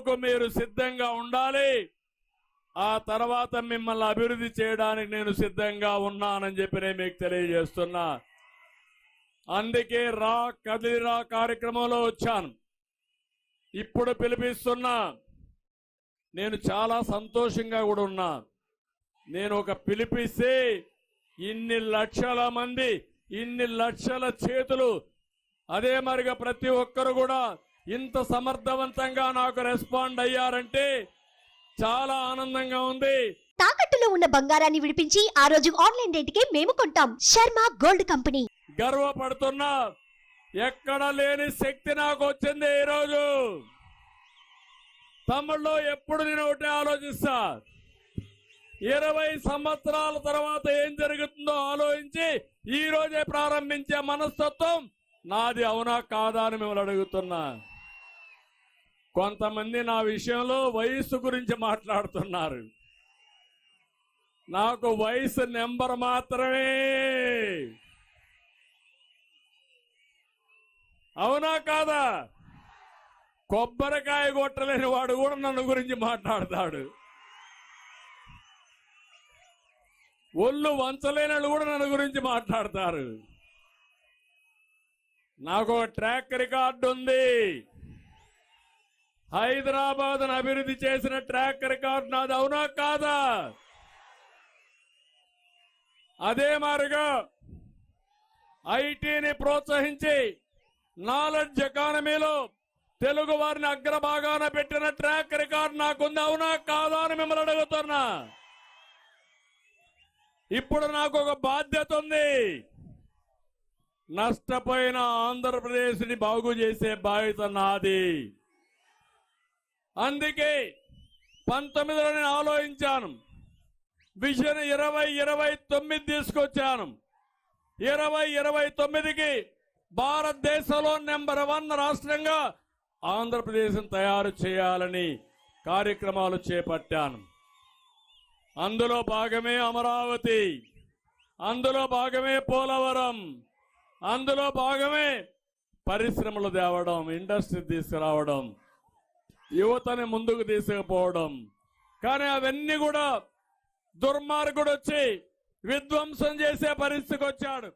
అందుకు మీరు సిద్ధంగా ఉండాలి. ఆ తర్వాత మిమ్మల్ని అభివృద్ధి చేయడానికి నేను సిద్ధంగా ఉన్నానని చెప్పి నేను మీకు తెలియజేస్తున్నా. అందుకే కదిలిరా కార్యక్రమంలో వచ్చాను. ఇప్పుడు పిలిపిస్తున్నా. నేను చాలా సంతోషంగా కూడా ఉన్నా. నేను ఒక పిలిపిస్తే ఇన్ని లక్షల మంది, ఇన్ని లక్షల చేతులు, అదే మరిగా ప్రతి ఒక్కరు కూడా ఇంత సమర్థవంతంగా నాకు రెస్పాండ్ అయ్యారంటే చాలా ఆనందంగా ఉంది. తాకట్టులో ఉన్న బంగారాన్ని విడిపించి ఆ రోజు ఆన్లైన్ రేటుకే మేము కొంటాం. Sharma gold company. గర్వపడుతున్నా. ఎక్కడ లేని శక్తి నాకు వచ్చింది ఈరోజు. తమ్ముళ్ళు, ఎప్పుడు నేను ఒకటే ఆలోచిస్తా, 20 సంవత్సరాల తర్వాత ఏం జరుగుతుందో ఆలోచించి ఈ రోజే ప్రారంభించే మనస్తత్వం నాది. అవునా కాదా అని మిమ్మల్ని అడుగుతున్నా. కొంతమంది నా విషయంలో వయస్సు గురించి మాట్లాడుతున్నారు. నాకు వయసు నెంబర్ మాత్రమే. అవునా కాదా? కొబ్బరికాయ కొట్టలేని వాడు కూడా నన్ను గురించి మాట్లాడతాడు. ఒళ్ళు వంచలేని వాళ్ళు కూడా నన్ను గురించి మాట్లాడతారు. నాకు ఒక ట్రాక్ రికార్డు ఉంది. హైదరాబాద్ అభివృద్ధి చేసిన ట్రాక్ రికార్డు నాది. అవునా కాదా? అదే మాదిరిగా ఐటీని ప్రోత్సహించి నాలెడ్జ్ ఎకానమీలో తెలుగు వారిని అగ్రభాగాన పెట్టిన ట్రాక్ రికార్డు నాకుంది. అవునా కాదా అని మిమ్మల్ని అడుగుతున్నా. ఇప్పుడు నాకు ఒక బాధ్యత ఉంది. నష్టపోయిన ఆంధ్రప్రదేశ్ ని బాగు చేసే బాధ్యత నాది. అందుకే 19లో నేను ఆలోచించాను. విజన్ 2029 తీసుకొచ్చాను. 2029కి భారతదేశంలో నెంబర్ 1 రాష్ట్రంగా ఆంధ్రప్రదేశ్ తయారు చేయాలని కార్యక్రమాలు చేపట్టాను. అందులో భాగమే అమరావతి, అందులో భాగమే పోలవరం, అందులో భాగమే పరిశ్రమలు తేవడం, ఇండస్ట్రీ తీసుకురావడం, యువతని ముందుకు తీసుకుపోవడం. కానీ అవన్నీ కూడా దుర్మార్గుడు వచ్చి విధ్వంసం చేసే పరిస్థితికి వచ్చాడు.